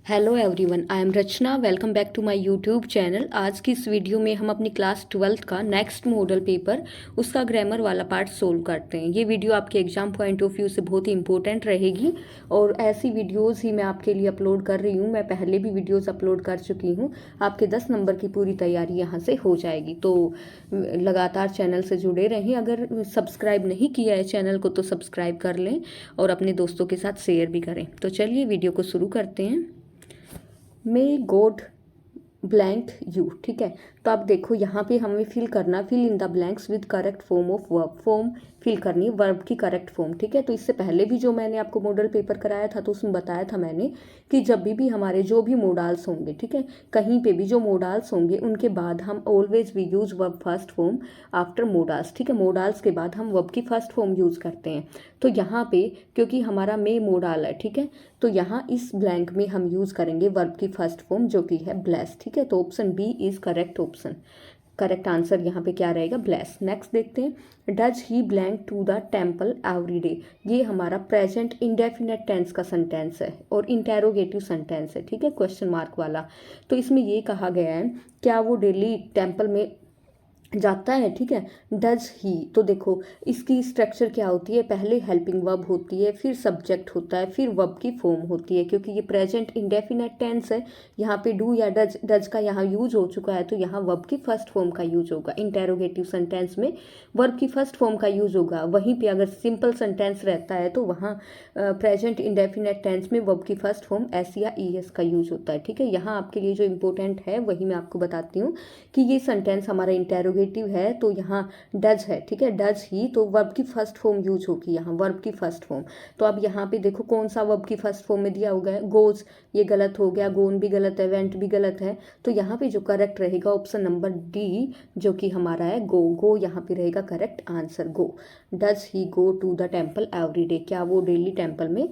Hello everyone, I am Rachna. Welcome back to my YouTube channel. आज की इस video में हम अपनी क्लास 12th का नेक्स्ट मॉडल पेपर उसका ग्रामर वाला पार्ट सोल्व करते हैं। ये वीडियो आपके एग्जाम पॉइंट ऑफ व्यू से बहुत ही इंपॉर्टेंट रहेगी और ऐसी वीडियोस ही मैं आपके लिए अपलोड कर रही हूँ। मैं पहले भी वीडियोस अपलोड कर चुकी हूँ। आपके 10 नंबर की पूरी तैयारी यहाँ से हो जाएगी, तो लगातार चैनल से जुड़े रहें। अगर सब्सक्राइब नहीं किया है चैनल को तो सब्सक्राइब कर लें और अपने दोस्तों के साथ शेयर भी करें। तो चलिए वीडियो को शुरू करते हैं। मे गॉड ब्लैंक यू, ठीक है। तो आप देखो यहाँ पे हमें फिल करना, fill in the blanks with correct form of verb. Form fill करनी है, वर्ब की करेक्ट फॉर्म, ठीक है। तो इससे पहले भी जो मैंने आपको मॉडल पेपर कराया था तो उसमें बताया था मैंने कि जब भी हमारे जो भी मोडाल्स होंगे, ठीक है, कहीं पे भी जो मोडाल्स होंगे उनके बाद हम always we use verb first form after modals, ठीक है। मोडाल्स के बाद हम वर्ब की फर्स्ट फॉर्म यूज करते हैं। तो यहाँ पे क्योंकि हमारा मे मोडाल है, ठीक है, तो यहाँ इस ब्लैंक में हम यूज करेंगे वर्ब की फर्स्ट फॉर्म जो कि है ब्लेस, ठीक है। तो option B is correct option. Correct answer यहाँ पे क्या रहेगा? ब्लेस। नेक्स्ट देखते हैं, does he blank to the temple every day. ये हमारा प्रेजेंट इंडेफिनेट टेंस का सेंटेंस है और इंटेरोगेटिव सेंटेंस है, ठीक है, क्वेश्चन मार्क वाला। तो इसमें ये कहा गया है क्या वो डेली टेम्पल में जाता है, ठीक है। डज ही, तो देखो इसकी स्ट्रक्चर क्या होती है, पहले हेल्पिंग वर्ब होती है, फिर सब्जेक्ट होता है, फिर वर्ब की फॉर्म होती है। क्योंकि ये प्रेजेंट इंडेफिनेट टेंस है, यहाँ पे डू या डज, डज का यहाँ यूज हो चुका है तो यहाँ वर्ब की फर्स्ट फॉर्म का यूज होगा। इंटेरोगेटिव सेंटेंस में वर्ब की फर्स्ट फॉर्म का यूज होगा। वहीं पे अगर सिंपल सेंटेंस रहता है तो वहाँ प्रेजेंट इंडेफिनेट टेंस में वर्ब की फर्स्ट फॉर्म एस या ई एस का यूज होता है, ठीक है। यहाँ आपके लिए जो इंपॉर्टेंट है वही मैं आपको बताती हूँ कि ये सेंटेंस हमारा इंटेरोगेटिव है तो यहाँ डज है, ठीक है, डज ही, तो वर्ब की फर्स्ट फॉर्म यूज होगी यहाँ, वर्ब की फर्स्ट फॉर्म। तो अब यहाँ पे देखो कौन सा वर्ब की फर्स्ट फॉर्म में दिया होगा है, गोज, ये गलत हो गया, गोन भी गलत है, वेंट भी गलत है। तो यहाँ पे जो करेक्ट रहेगा ऑप्शन नंबर डी जो कि हमारा है गो। गो यहाँ पे रहेगा correct answer, go. Does he go to the temple every day, क्या वो डेली टेम्पल में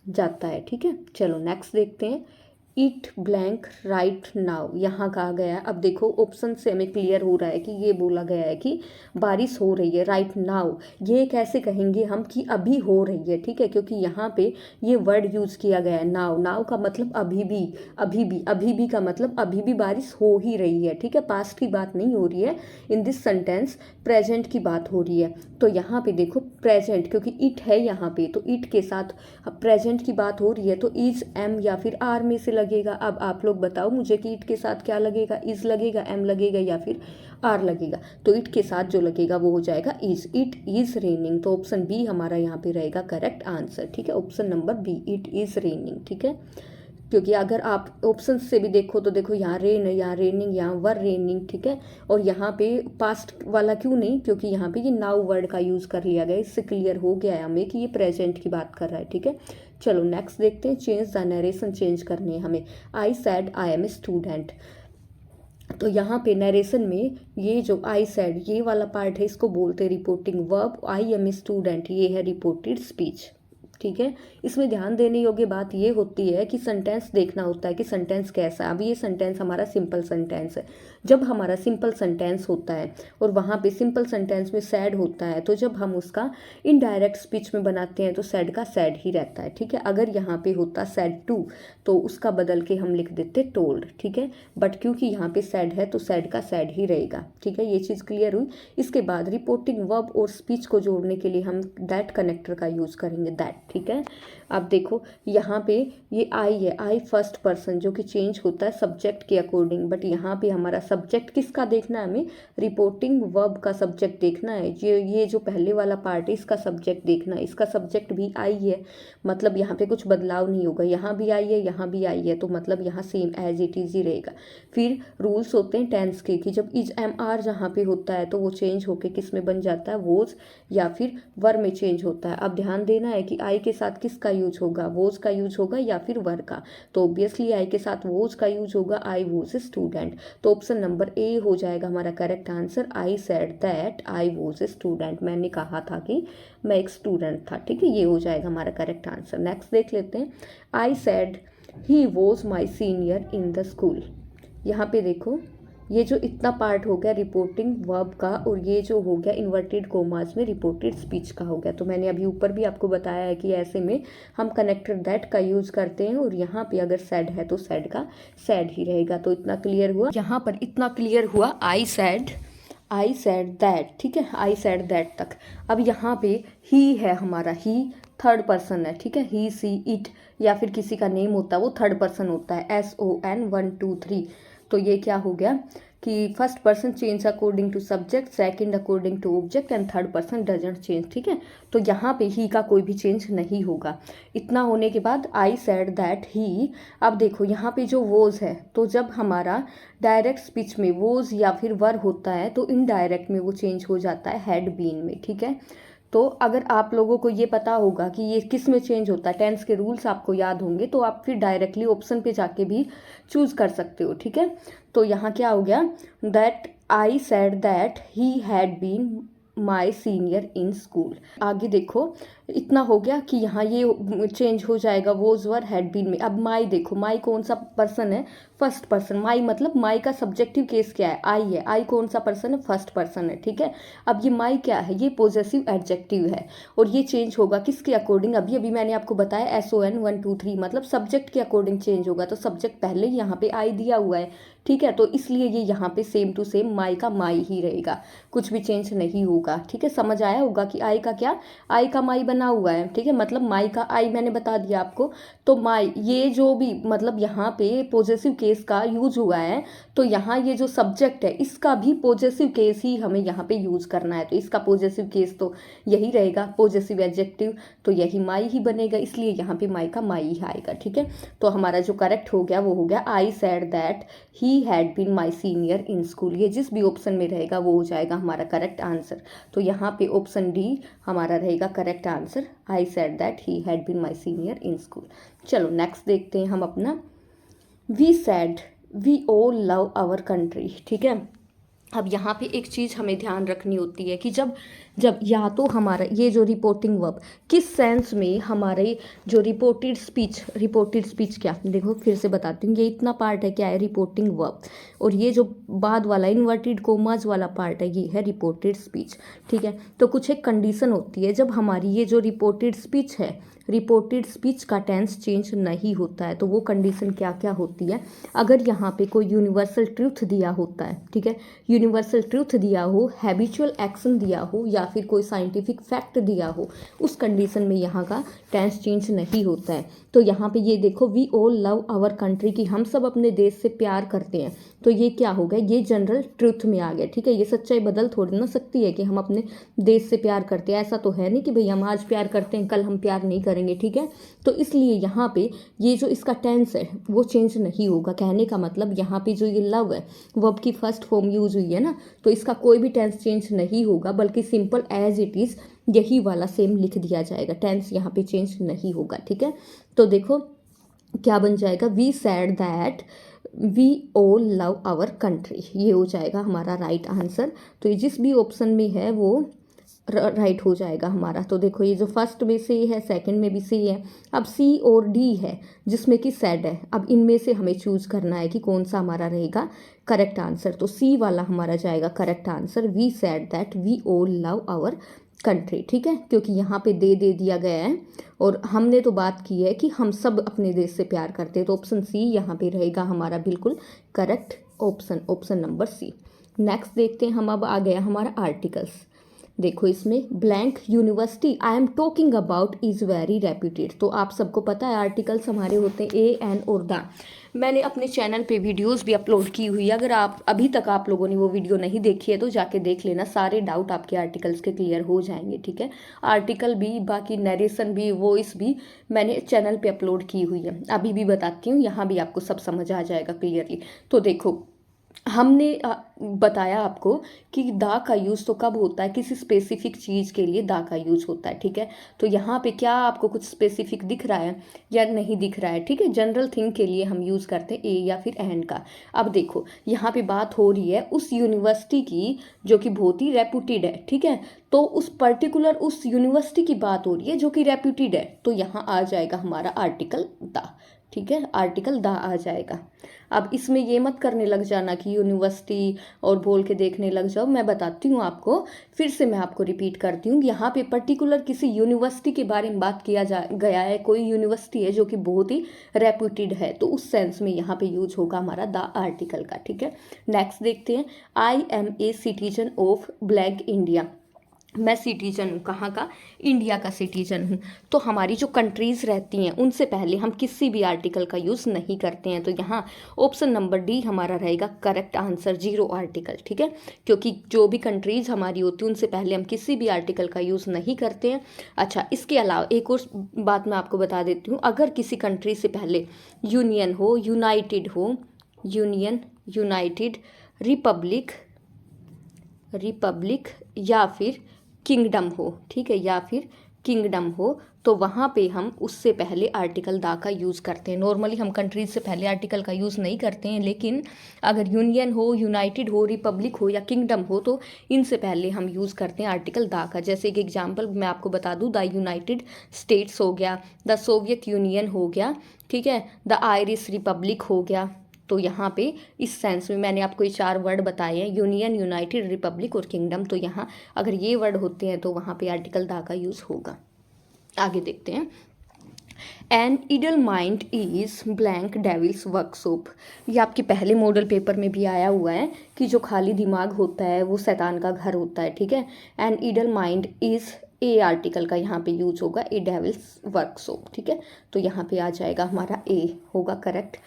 जाता है, ठीक है। चलो नेक्स्ट देखते हैं, इट ब्लैंक राइट नाउ। यहाँ कहा गया है, अब देखो ऑप्शन से हमें क्लियर हो रहा है कि ये बोला गया है कि बारिश हो रही है राइट नाउ। ये कैसे कहेंगे हम कि अभी हो रही है, ठीक है, क्योंकि यहाँ पे ये वर्ड यूज किया गया है नाउ। नाउ का मतलब अभी भी, अभी भी, अभी भी का मतलब अभी भी बारिश हो ही रही है, ठीक है। पास्ट की बात नहीं हो रही है इन दिस सेंटेंस, प्रेजेंट की बात हो रही है। तो यहाँ पे देखो प्रेजेंट, क्योंकि इट है यहाँ पे तो इट के साथ प्रेजेंट की बात हो रही है तो इज, एम या फिर आर में से लगेगा। अब आप लोग बताओ मुझे कि इट के साथ क्या लगेगा, इज लगेगा, एम लगेगा या फिर आर लगेगा। तो इट के साथ जो लगेगा वो हो जाएगा इज। इट इज रेनिंग, तो ऑप्शन बी हमारा यहाँ पे रहेगा करेक्ट आंसर, ठीक है। Option number B, it is raining, ठीक है। क्योंकि अगर आप ऑप्शन से भी देखो तो देखो यहाँ रेन है, यहाँ रेनिंग, यहाँ वर रेनिंग, ठीक है। और यहाँ पे पास्ट वाला क्यों नहीं, क्योंकि यहाँ पे ये नाउ वर्ड का यूज कर लिया गया। इससे क्लियर हो गया है हमें कि ये प्रेजेंट की बात कर रहा है, ठीक है। चलो नेक्स्ट देखते हैं, चेंज द नरेशन चेंज करनी है हमें। I said I am a student. तो यहाँ पे नरेशन में ये जो आई सैड ये वाला पार्ट है इसको बोलते हैं reporting verb. I am a student ये है रिपोर्टेड स्पीच, ठीक है। इसमें ध्यान देने योग्य बात ये होती है कि सेंटेंस देखना होता है कि सेंटेंस कैसा है। अब ये सेंटेंस हमारा सिंपल सेंटेंस है। जब हमारा सिंपल सेंटेंस होता है और वहाँ पे सिंपल सेंटेंस में सैड होता है तो जब हम उसका इनडायरेक्ट स्पीच में बनाते हैं तो सैड का सैड ही रहता है, ठीक है। अगर यहाँ पे होता सैड टू तो उसका बदल के हम लिख देते टोल्ड, ठीक है। बट क्योंकि यहाँ पे सैड है तो सैड का सैड ही रहेगा, ठीक है। ये चीज़ क्लियर हुई। इसके बाद रिपोर्टिंग वर्ब और स्पीच को जोड़ने के लिए हम दैट कनेक्टर का यूज़ करेंगे, दैट, ठीक है। अब देखो यहाँ पे ये आई है, आई फर्स्ट पर्सन जो कि चेंज होता है सब्जेक्ट के अकॉर्डिंग। बट यहाँ पे हमारा सब्जेक्ट किसका देखना है हमें, रिपोर्टिंग वर्ब का सब्जेक्ट देखना है। ये जो पहले वाला पार्ट है इसका सब्जेक्ट देखना है। इसका सब्जेक्ट भी आई है, मतलब यहाँ पे कुछ बदलाव नहीं होगा। यहाँ भी आई है, यहाँ भी आई है, तो मतलब यहाँ सेम एज इट इज ही रहेगा। फिर रूल्स होते हैं टेंस के कि जब इज एम आर जहाँ पे होता है तो वो चेंज होके किस में बन जाता है, वोज या फिर वर में चेंज होता है। अब ध्यान देना है कि आई के साथ किसका यूज होगा, वोज का यूज होगा या फिर वर का। तो ऑब्वियसली आई के साथ वोज का यूज होगा, आई वोज ए स्टूडेंट। तो ऑप्शन नंबर ए हो जाएगा हमारा correct answer. I said that I was a student, मैंने कहा था कि मैं एक स्टूडेंट था, ठीक है। ये हो जाएगा हमारा करेक्ट आंसर। नेक्स्ट देख लेते हैं, I said he was my senior in the school. यहाँ पे देखो ये जो इतना पार्ट हो गया रिपोर्टिंग वर्ब का, और ये जो हो गया इन्वर्टेड कोमास में रिपोर्टेड स्पीच का हो गया। तो मैंने अभी ऊपर भी आपको बताया है कि ऐसे में हम कनेक्टर दैट का यूज़ करते हैं, और यहाँ पे अगर सैड है तो सैड का सैड ही रहेगा। तो इतना क्लियर हुआ, यहाँ पर इतना क्लियर हुआ आई सैड दैट, ठीक है, आई सैड दैट तक। अब यहाँ पे ही है हमारा, ही थर्ड पर्सन है, ठीक है, ही सी इट या फिर किसी का नेम होता है वो थर्ड पर्सन होता है, SON 1 2 3। तो ये क्या हो गया कि first person change according to subject, second according to object and third person doesn't change, ठीक है। तो यहाँ पे ही का कोई भी चेंज नहीं होगा। इतना होने के बाद आई सेड दैट ही। अब देखो यहाँ पे जो वोज है, तो जब हमारा डायरेक्ट स्पीच में वोज या फिर वर होता है तो इनडायरेक्ट में वो चेंज हो जाता है हैड बीन में, ठीक है। तो अगर आप लोगों को ये पता होगा कि ये किस में चेंज होता है, टेंस के रूल्स आपको याद होंगे, तो आप फिर डायरेक्टली ऑप्शन पे जाके भी चूज कर सकते हो, ठीक है। तो यहाँ क्या हो गया, that I said that he had been my senior in school. आगे देखो इतना हो गया कि यहाँ ये चेंज हो जाएगा वोज वर हैड बीन में। अब माई देखो, माई कौन सा पर्सन है, फर्स्ट पर्सन। माई मतलब माई का सब्जेक्टिव केस क्या है, आई है। आई कौन सा पर्सन है, फर्स्ट पर्सन है, ठीक है। अब ये माई क्या है, ये पॉजेसिव एडजेक्टिव है, और ये चेंज होगा किसके अकॉर्डिंग, अभी अभी मैंने आपको बताया SON 1 2 3, मतलब सब्जेक्ट के अकॉर्डिंग चेंज होगा। तो सब्जेक्ट पहले ही यहाँ पे आई दिया हुआ है, ठीक है, तो इसलिए ये यहाँ पे सेम टू सेम माई का माई ही रहेगा, कुछ भी चेंज नहीं होगा, ठीक है। समझ आया होगा कि आई का क्या, आई का माई बना हुआ है, ठीक है, मतलब माई का आई मैंने बता दिया आपको। तो माई ये जो भी मतलब यहाँ पे पॉजेसिव केस का यूज हुआ है, तो यहाँ ये जो सब्जेक्ट है इसका भी पॉजेसिव केस ही हमें यहाँ पे यूज करना है। तो इसका पॉजेसिव केस तो यही रहेगा, पॉजेसिव एडजेक्टिव, तो यही माई ही बनेगा, इसलिए यहाँ पे माई का माई ही आएगा, ठीक है। तो हमारा जो करेक्ट हो गया वो हो गया I said that he had been my senior in school. ये जिस भी ऑप्शन में रहेगा वो हो जाएगा हमारा करेक्ट आंसर। तो यहाँ पे ऑप्शन डी हमारा रहेगा correct answer, I said that he had been my senior in school. चलो नेक्स्ट देखते हैं हम अपना, we said we all love our country, ठीक है। अब यहाँ पे एक चीज़ हमें ध्यान रखनी होती है कि जब जब या तो हमारा ये जो रिपोर्टिंग वर्ब किस सेंस में हमारे जो रिपोर्टेड स्पीच क्या, देखो फिर से बताती हूँ, ये इतना पार्ट है क्या है, रिपोर्टिंग वर्ब, और ये जो बाद वाला इन्वर्टेड कोमाज वाला पार्ट है ये है रिपोर्टेड स्पीच, ठीक है। तो कुछ एक कंडीशन होती है, जब हमारी ये जो रिपोर्टेड स्पीच है, रिपोर्टेड स्पीच का टेंस चेंज नहीं होता है, तो वो कंडीशन क्या क्या होती है। अगर यहाँ पे कोई यूनिवर्सल ट्रूथ दिया होता है, ठीक है, यूनिवर्सल ट्रूथ दिया हो, हैबिचुअल एक्शन दिया हो, या फिर कोई साइंटिफिक फैक्ट दिया हो, उस कंडीशन में यहाँ का टेंस चेंज नहीं होता है। तो यहाँ पे ये देखो, we all love our country, की हम सब अपने देश से प्यार करते हैं, तो ये क्या हो गया, ये जनरल ट्रूथ में आ गया, ठीक है। ये सच्चाई बदल थोड़ी ना सकती है कि हम अपने देश से प्यार करते हैं, ऐसा तो है नहीं कि भाई हम आज प्यार करते हैं कल हम प्यार नहीं करेंगे, ठीक है। तो इसलिए यहाँ पे ये जो इसका टेंस है वो चेंज नहीं होगा। कहने का मतलब यहाँ पे जो ये लव है वर्ब की फर्स्ट फॉर्म यूज हुई है ना, तो इसका कोई भी टेंस चेंज नहीं होगा, बल्कि सिंपल एज इट इज यही वाला सेम लिख दिया जाएगा, टेंस यहाँ पे चेंज नहीं होगा, ठीक है। तो देखो क्या बन जाएगा, we said that we all love our country, ये हो जाएगा हमारा राइट आंसर। तो ये जिस भी ऑप्शन में है वो राइट हो जाएगा हमारा। तो देखो ये जो फर्स्ट में से है, सेकंड में भी सी है, अब सी और डी है जिसमें कि सैड है। अब इनमें से हमें चूज करना है कि कौन सा हमारा रहेगा करेक्ट आंसर। तो सी वाला हमारा जाएगा correct answer, we said that we all love our country, ठीक है, क्योंकि यहाँ पे दे दिया गया है और हमने तो बात की है कि हम सब अपने देश से प्यार करते हैं, तो ऑप्शन सी यहाँ पे रहेगा हमारा बिल्कुल correct option, option number C. Next देखते हैं हम, अब आ गया हमारा आर्टिकल्स। देखो इसमें blank university I am talking about is very reputed. तो आप सबको पता है आर्टिकल्स हमारे होते हैं ए एन और द। मैंने अपने चैनल पे वीडियोस भी अपलोड की हुई है, अगर आप अभी तक आप लोगों ने वो वीडियो नहीं देखी है तो जाके देख लेना, सारे डाउट आपके आर्टिकल्स के क्लियर हो जाएंगे, ठीक है। आर्टिकल भी, बाकी नरेशन भी, वॉइस भी मैंने चैनल पे अपलोड की हुई है, अभी भी बताती हूँ, यहाँ भी आपको सब समझ आ जाएगा क्लियरली। तो देखो हमने बताया आपको कि दा का यूज़ तो कब होता है, किसी स्पेसिफिक चीज़ के लिए दा का यूज़ होता है, ठीक है। तो यहाँ पे क्या आपको कुछ स्पेसिफिक दिख रहा है या नहीं दिख रहा है, ठीक है। जनरल थिंग के लिए हम यूज़ करते हैं ए या फिर एंड का। अब देखो यहाँ पे बात हो रही है उस यूनिवर्सिटी की जो कि बहुत ही रेप्यूटेड है, ठीक है। तो उस पर्टिकुलर उस यूनिवर्सिटी की बात हो रही है जो कि रेप्यूटेड है, तो यहाँ आ जाएगा हमारा आर्टिकल द, ठीक है, आर्टिकल द आ जाएगा। अब इसमें ये मत करने लग जाना कि यूनिवर्सिटी और बोल के देखने लग जाओ, मैं बताती हूँ आपको, फिर से मैं आपको रिपीट करती हूँ। यहाँ पे पर्टिकुलर किसी यूनिवर्सिटी के बारे में बात किया जा गया है, कोई यूनिवर्सिटी है जो कि बहुत ही रेप्यूटेड है, तो उस सेंस में यहाँ पे यूज होगा हमारा द आर्टिकल का। ठीक है, नेक्स्ट देखते हैं। I am a citizen of blank India. मैं सिटीजन हूँ, कहाँ का? इंडिया का सिटीजन हूँ। तो हमारी जो कंट्रीज़ रहती हैं उनसे पहले हम किसी भी आर्टिकल का यूज़ नहीं करते हैं, तो यहाँ ऑप्शन नंबर डी हमारा रहेगा करेक्ट आंसर, जीरो आर्टिकल। ठीक है, क्योंकि जो भी कंट्रीज़ हमारी होती हैं उनसे पहले हम किसी भी आर्टिकल का यूज़ नहीं करते हैं। अच्छा, इसके अलावा एक और बात मैं आपको बता देती हूँ, अगर किसी कंट्री से पहले यूनियन हो, यूनाइटेड हो, यूनियन, यूनाइटेड, रिपब्लिक, रिपब्लिक या फिर किंगडम हो, ठीक है, या फिर किंगडम हो, तो वहाँ पे हम उससे पहले आर्टिकल दा का यूज़ करते हैं। नॉर्मली हम कंट्रीज से पहले आर्टिकल का यूज़ नहीं करते हैं, लेकिन अगर यूनियन हो, यूनाइटेड हो, रिपब्लिक हो या किंगडम हो तो इनसे पहले हम यूज़ करते हैं आर्टिकल दा का। जैसे एक एग्जांपल मैं आपको बता दूँ, द यूनाइटेड स्टेट्स हो गया, द सोवियत यूनियन हो गया, ठीक है, द आयरिश रिपब्लिक हो गया। तो यहाँ पे इस सेंस में मैंने आपको ये 4 वर्ड बताए हैं, यूनियन, यूनाइटेड, रिपब्लिक और किंगडम। तो यहाँ अगर ये वर्ड होते हैं तो वहाँ पे आर्टिकल दा का यूज़ होगा। आगे देखते हैं। An idle mind is blank devil's workshop. ये आपके पहले मॉडल पेपर में भी आया हुआ है कि जो खाली दिमाग होता है वो शैतान का घर होता है। ठीक है, an idle mind is a article का यहाँ पे यूज होगा, ए डेविल्स वर्कशॉप। ठीक है, तो यहाँ पे आ जाएगा हमारा ए होगा करेक्ट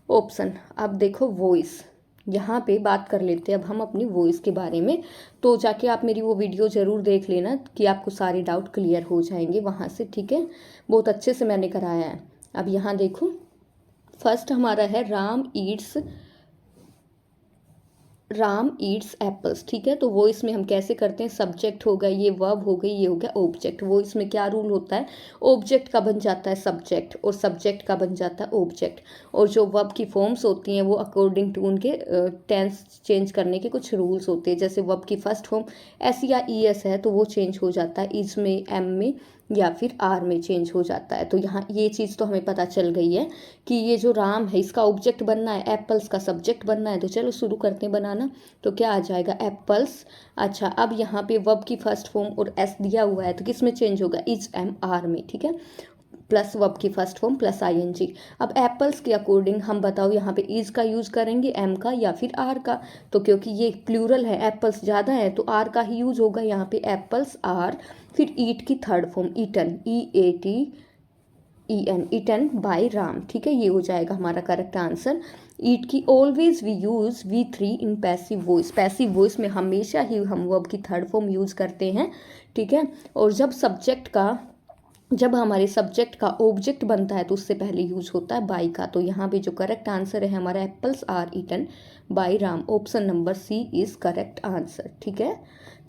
ऑप्शन। अब देखो वॉइस, यहाँ पे बात कर लेते हैं अब हम अपनी वॉइस के बारे में। तो जाके आप मेरी वो वीडियो ज़रूर देख लेना कि आपको सारे डाउट क्लियर हो जाएंगे वहाँ से। ठीक है, बहुत अच्छे से मैंने कराया है। अब यहाँ देखो, फर्स्ट हमारा है राम ईट्स एप्पल्स। ठीक है, तो वो इसमें हम कैसे करते हैं, सब्जेक्ट हो गया, ये वर्ब हो गई, ये हो गया ऑब्जेक्ट। वो इसमें क्या रूल होता है, ऑब्जेक्ट का बन जाता है सब्जेक्ट और सब्जेक्ट का बन जाता है ऑब्जेक्ट। और जो वर्ब की फॉर्म्स होती हैं वो अकॉर्डिंग टू उनके टेंस चेंज करने के कुछ रूल्स होते हैं। जैसे वर्ब की फर्स्ट फॉर्म एस या ई एस है तो वो चेंज हो जाता है, इज में, एम में या फिर आर में चेंज हो जाता है। तो यहाँ ये चीज़ तो हमें पता चल गई है कि ये जो राम है इसका ऑब्जेक्ट बनना है, एप्पल्स का सब्जेक्ट बनना है। तो चलो शुरू करते हैं बनाना। तो क्या आ जाएगा, एप्पल्स। अच्छा, अब यहाँ पे वर्ब की फर्स्ट फॉर्म और एस दिया हुआ है तो किस में चेंज होगा, इज, एम, आर में। ठीक है, प्लस वर्ब की फर्स्ट फॉर्म प्लस आईएनजी। अब एप्पल्स के अकॉर्डिंग हम बताओ यहाँ पे इज का यूज़ करेंगे, एम का या फिर आर का। तो क्योंकि ये प्लूरल है, एप्पल्स ज़्यादा है तो आर का ही यूज़ होगा यहाँ पे, एप्पल्स आर। फिर ईट की third form eaten, E A T E N, eaten by Ram. ठीक है, ये हो जाएगा हमारा करेक्ट आंसर। ईट की always we use V3 in passive voice. Passive voice में हमेशा ही हम वर्ब की थर्ड फॉर्म यूज़ करते हैं। ठीक है, और जब हमारे सब्जेक्ट का ऑब्जेक्ट बनता है तो उससे पहले यूज होता है बाई का। तो यहाँ पे जो करेक्ट आंसर है हमारा, apples are eaten by Ram, option number C is correct answer. ठीक है,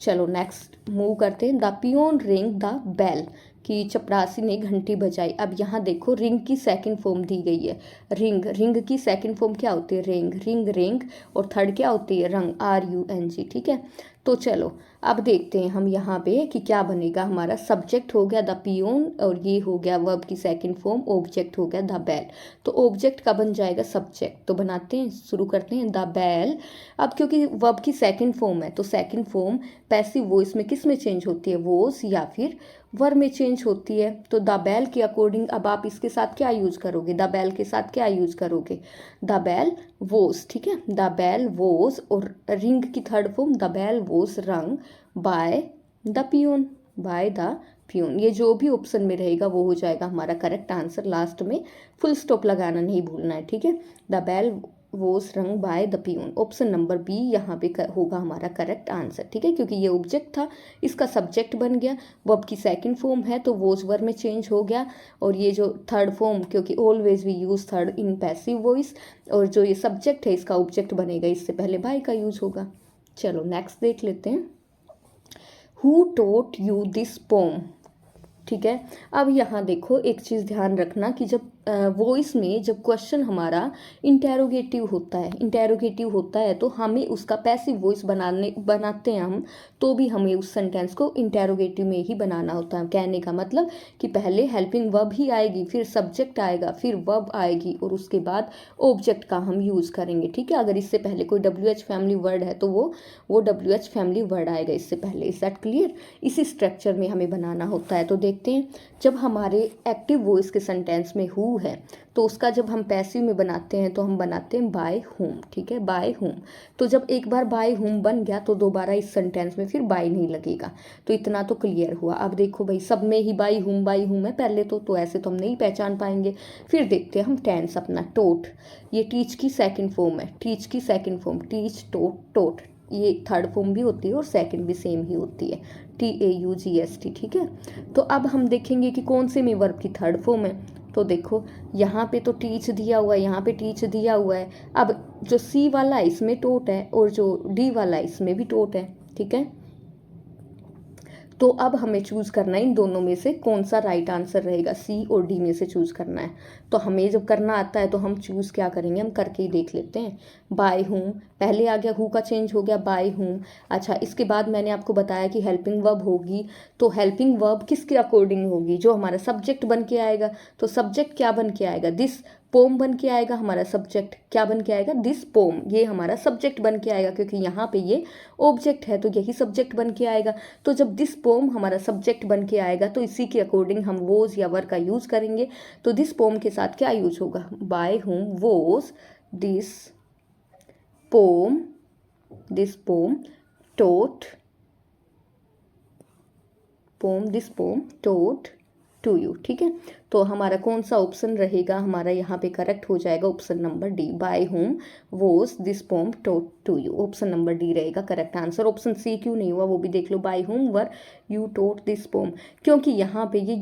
चलो नेक्स्ट मूव करते हैं। The peon ring the bell, कि चपरासी ने घंटी बजाई। अब यहाँ देखो रिंग की सेकंड फॉर्म दी गई है, रिंग। रिंग की सेकंड फॉर्म क्या होती है, रिंग, रिंग, रिंग। और थर्ड क्या होती है, रंग, RUNG। ठीक है, तो चलो अब देखते हैं हम यहाँ पे कि क्या बनेगा। हमारा सब्जेक्ट हो गया द पियोन और ये हो गया वर्ब की सेकंड फॉर्म, ऑब्जेक्ट हो गया द बेल। तो ऑब्जेक्ट का बन जाएगा सब्जेक्ट। तो बनाते हैं, शुरू करते हैं, द बेल। अब क्योंकि वर्ब की सेकंड फॉर्म है तो सेकंड फॉर्म पैसिव वॉइस में किस में चेंज होती है, वॉज या फिर वर्ब में चेंज होती है। तो द बेल के अकॉर्डिंग अब आप इसके साथ क्या यूज करोगे, द बेल के साथ क्या यूज करोगे, द बेल वोज। ठीक है, द बेल वोज। और रिंग की third form the bell was rung by the peon, by the peon. ये जो भी ऑप्शन में रहेगा वो हो जाएगा हमारा करेक्ट आंसर। लास्ट में फुल स्टॉप लगाना नहीं भूलना है। ठीक है, the bell was rung by the peon, option number B यहाँ पे होगा हमारा करेक्ट आंसर। ठीक है, क्योंकि ये ऑब्जेक्ट था, इसका सब्जेक्ट बन गया। वर्ब की सेकंड फॉर्म है तो वोज वर्ब में चेंज हो गया। और ये जो थर्ड फॉर्म, क्योंकि always we use third in passive voice, और जो ये सब्जेक्ट है इसका ऑब्जेक्ट बनेगा, इससे पहले बाय का यूज होगा। चलो नेक्स्ट देख लेते हैं। Who taught you this poem. ठीक है। अब यहाँ देखो एक चीज़ ध्यान रखना कि जब वॉइस में जब क्वेश्चन हमारा इंटेरोगेटिव होता है तो हमें उसका पैसिव वॉइस बनाते हैं हम, तो भी हमें उस सेंटेंस को इंटेरोगेटिव में ही बनाना होता है। कहने का मतलब कि पहले हेल्पिंग वर्ब ही आएगी, फिर सब्जेक्ट आएगा, फिर वर्ब आएगी और उसके बाद ऑब्जेक्ट का हम यूज़ करेंगे, ठीक है। अगर इससे पहले कोई WH फैमिली वर्ड है तो वो WH फैमिली वर्ड आएगा इससे पहले। Is that clear? इसी स्ट्रक्चर में हमें बनाना होता है। तो देखते हैं, जब हमारे एक्टिव वॉइस के सेंटेंस में हु है तो उसका जब हम पैसिव में बनाते हैं तो हम बनाते हैं बाय होम, ठीक है, बाय होम। तो जब एक बार बाय होम बन गया तो दोबारा इस सेंटेंस में फिर बाय नहीं लगेगा। तो इतना तो क्लियर हुआ। अब देखो भाई, सब में ही बाय होम है पहले तो ऐसे तो हम नहीं पहचान पाएंगे। फिर देखते हैं हम टेंस अपना। टोट, ये टीच की सेकंड फॉर्म है, टीच की सेकंड फॉर्म, टीच टोट टोट। ये थर्ड फॉर्म भी होती है और सेकंड भी सेम ही होती है, TAUGST, ठीक है। तो अब हम देखेंगे कि कौन से में वर्ब की थर्ड फॉर्म है। तो देखो यहाँ पे तो टीच दिया हुआ है, यहाँ पे टीच दिया हुआ है। अब जो C वाला है इसमें टोट है और जो D वाला है इसमें भी टोट है, ठीक है। तो अब हमें चूज़ करना है इन दोनों में से कौन सा राइट आंसर रहेगा, C और D में से चूज़ करना है। तो हमें जब करना आता है तो हम चूज़ क्या करेंगे, हम करके ही देख लेते हैं। बाय हूँ, पहले आ गया हु का चेंज हो गया बाय हूँ। अच्छा, इसके बाद मैंने आपको बताया कि हेल्पिंग वर्ब होगी, तो हेल्पिंग वर्ब किसके अकॉर्डिंग होगी, जो हमारा सब्जेक्ट बन के आएगा। तो सब्जेक्ट क्या बन के आएगा, दिस पोम बन के आएगा। हमारा सब्जेक्ट क्या बन के आएगा, दिस पोम, ये हमारा सब्जेक्ट बन के आएगा, क्योंकि यहाँ पे ये ऑब्जेक्ट है तो यही सब्जेक्ट बन के आएगा। तो जब दिस पोम हमारा सब्जेक्ट बन के आएगा तो इसी के अकॉर्डिंग हम वोज या वर का यूज़ करेंगे। तो दिस पोम के साथ क्या यूज होगा, by whom was this poem, this poem taught, poem this poem taught to you, ठीक है। तो हमारा कौन सा ऑप्शन रहेगा, हमारा यहाँ पे करेक्ट हो जाएगा option number D, by whom was this poem taught to you. Option number D रहेगा करेक्ट आंसर। ऑप्शन C क्यों नहीं हुआ वो भी देख लो, by whom were you taught this poem, क्योंकि यहाँ पे ये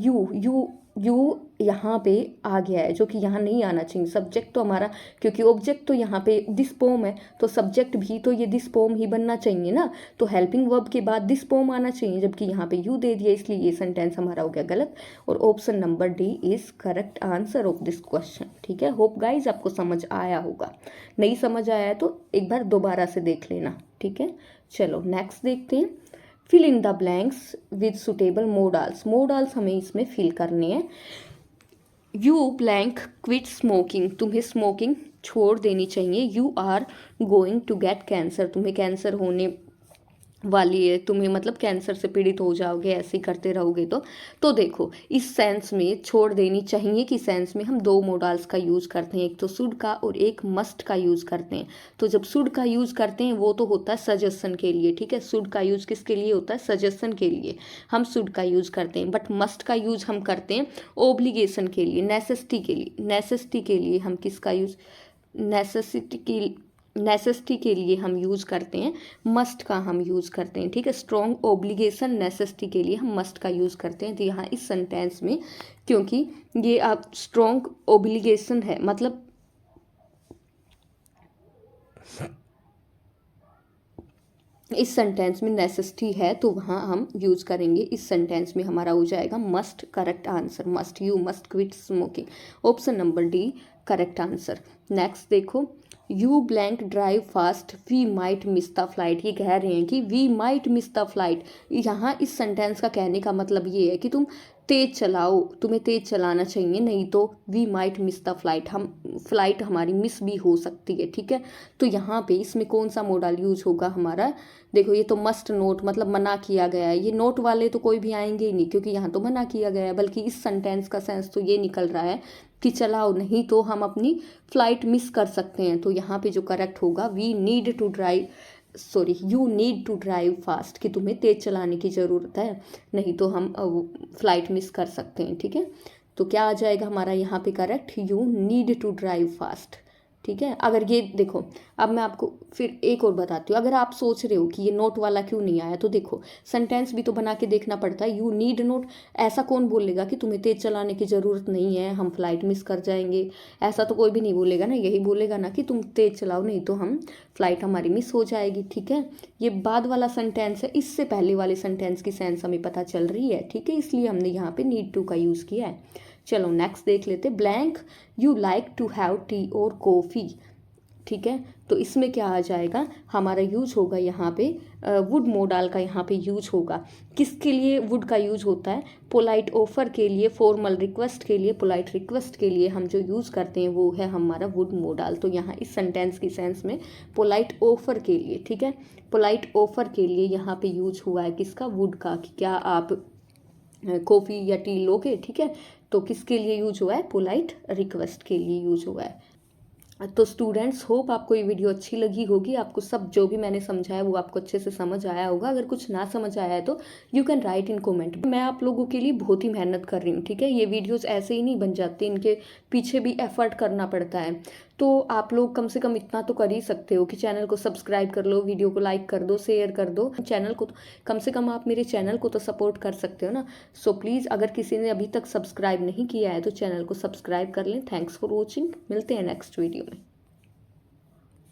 यू यहाँ पे आ गया है जो कि यहाँ नहीं आना चाहिए। सब्जेक्ट तो हमारा, क्योंकि ऑब्जेक्ट तो यहाँ पे दिस पोम है तो सब्जेक्ट भी तो ये दिस पोम ही बनना चाहिए ना। तो हेल्पिंग वर्ब के बाद दिस पोम आना चाहिए, जबकि यहाँ पे यू दे दिया, इसलिए ये सेंटेंस हमारा हो गया गलत। और option number D is correct answer of this question, ठीक है। होप गाइज आपको समझ आया होगा, नहीं समझ आया है तो एक बार दोबारा से देख लेना, ठीक है। चलो नेक्स्ट देखते हैं। Fill in the blanks with suitable modals. Modals हमें इसमें फिल करने हैं। यू ब्लैंक क्विट स्मोकिंग, तुम्हें स्मोकिंग छोड़ देनी चाहिए। You are going to get cancer, तुम्हें कैंसर होने वाली है, तुम्हें मतलब कैंसर से पीड़ित हो जाओगे ऐसे ही करते रहोगे तो देखो इस सेंस में छोड़ देनी चाहिए कि सेंस में हम दो मोडाल्स का यूज़ करते हैं, एक तो शुड का और एक मस्ट का यूज़ करते हैं। तो जब शुड का यूज़ करते हैं वो तो होता है सजेशन के लिए, ठीक है। शुड का यूज़ किसके लिए होता है, सजेशन के लिए हम शुड का यूज़ करते हैं। बट मस्ट का यूज़ हम करते हैं ओब्लिगेशन के लिए, नेसेसिटी के लिए। नेसेसिटी के लिए हम किसका यूज़, नेसेसिटी के लिए हम यूज़ करते हैं मस्ट का हम यूज़ करते हैं, ठीक है। स्ट्रॉन्ग ओब्लिगेशन नेसेसिटी के लिए हम मस्ट का यूज़ करते हैं। तो यहाँ इस सेंटेंस में क्योंकि ये आप स्ट्रॉन्ग ओब्लिगेशन है, मतलब इस सेंटेंस में नेसेसिटी है तो वहाँ हम यूज़ करेंगे। इस सेंटेंस में हमारा हो जाएगा must correct answer, must, you must quit smoking. Option number D correct answer. Next देखो, you blank drive fast we might miss the flight. ये कह रहे हैं कि we might miss the flight. यहाँ इस सेंटेंस का कहने का मतलब ये है कि तुम तेज़ चलाओ, तुम्हें तेज़ चलाना चाहिए, नहीं तो we might miss the flight, हम फ्लाइट हमारी मिस भी हो सकती है, ठीक है। तो यहाँ पे इसमें कौन सा मॉडल यूज होगा हमारा, देखो ये तो मस्ट नोट, मतलब मना किया गया है। ये नोट वाले तो कोई भी आएंगे ही नहीं क्योंकि यहाँ तो मना किया गया है, बल्कि इस सेंटेंस का सेंस तो ये निकल रहा है कि चलाओ, नहीं तो हम अपनी फ्लाइट मिस कर सकते हैं। तो यहाँ पे जो करेक्ट होगा, you need to drive fast, कि तुम्हें तेज़ चलाने की ज़रूरत है, नहीं तो हम फ्लाइट मिस कर सकते हैं, ठीक है। तो क्या आ जाएगा हमारा यहाँ पे correct, you need to drive fast, ठीक है। अगर ये देखो, अब मैं आपको फिर एक और बताती हूँ। अगर आप सोच रहे हो कि ये नोट वाला क्यों नहीं आया, तो देखो सेंटेंस भी तो बना के देखना पड़ता है। यू नीड नोट, ऐसा कौन बोलेगा कि तुम्हें तेज चलाने की ज़रूरत नहीं है, हम फ्लाइट मिस कर जाएंगे। ऐसा तो कोई भी नहीं बोलेगा ना, यही बोलेगा ना कि तुम तेज चलाओ नहीं तो हम फ्लाइट हमारी मिस हो जाएगी। ठीक है, ये बाद वाला सेंटेंस है, इससे पहले वाले सेंटेंस की सेंस हमें पता चल रही है। ठीक है, इसलिए हमने यहाँ पे नीड टू का यूज़ किया है। चलो नेक्स्ट देख लेते। Blank you like to have tea और कॉफ़ी। ठीक है, तो इसमें क्या आ जाएगा, हमारा यूज होगा यहाँ पे वुड मोडाल का यहाँ पे यूज होगा। किसके लिए वुड का यूज होता है? पोलाइट ऑफर के लिए, फॉर्मल रिक्वेस्ट के लिए, पोलाइट रिक्वेस्ट के लिए हम जो यूज़ करते हैं वो है हमारा वुड मोडाल। तो यहाँ इस सेंटेंस की सेंस में पोलाइट ऑफर के लिए, ठीक है, पोलाइट ऑफर के लिए यहाँ पे यूज हुआ है किसका? वुड का, कि क्या आप कॉफ़ी या टी लोगे। ठीक है, तो किसके लिए यूज हुआ है? पोलाइट रिक्वेस्ट के लिए यूज हुआ है। तो स्टूडेंट्स, होप आपको ये वीडियो अच्छी लगी होगी, आपको सब जो भी मैंने समझाया वो आपको अच्छे से समझ आया होगा। अगर कुछ ना समझ आया है तो you can write in comment. मैं आप लोगों के लिए बहुत ही मेहनत कर रही हूँ। ठीक है, ये वीडियोस ऐसे ही नहीं बन जाते, इनके पीछे भी एफर्ट करना पड़ता है। तो आप लोग कम से कम इतना तो कर ही सकते हो कि चैनल को सब्सक्राइब कर लो, वीडियो को लाइक कर दो, शेयर कर दो। चैनल को तो कम से कम आप मेरे चैनल को तो सपोर्ट कर सकते हो ना। सो प्लीज़, अगर किसी ने अभी तक सब्सक्राइब नहीं किया है तो चैनल को सब्सक्राइब कर लें। थैंक्स फॉर वॉचिंग, मिलते हैं नेक्स्ट वीडियो में।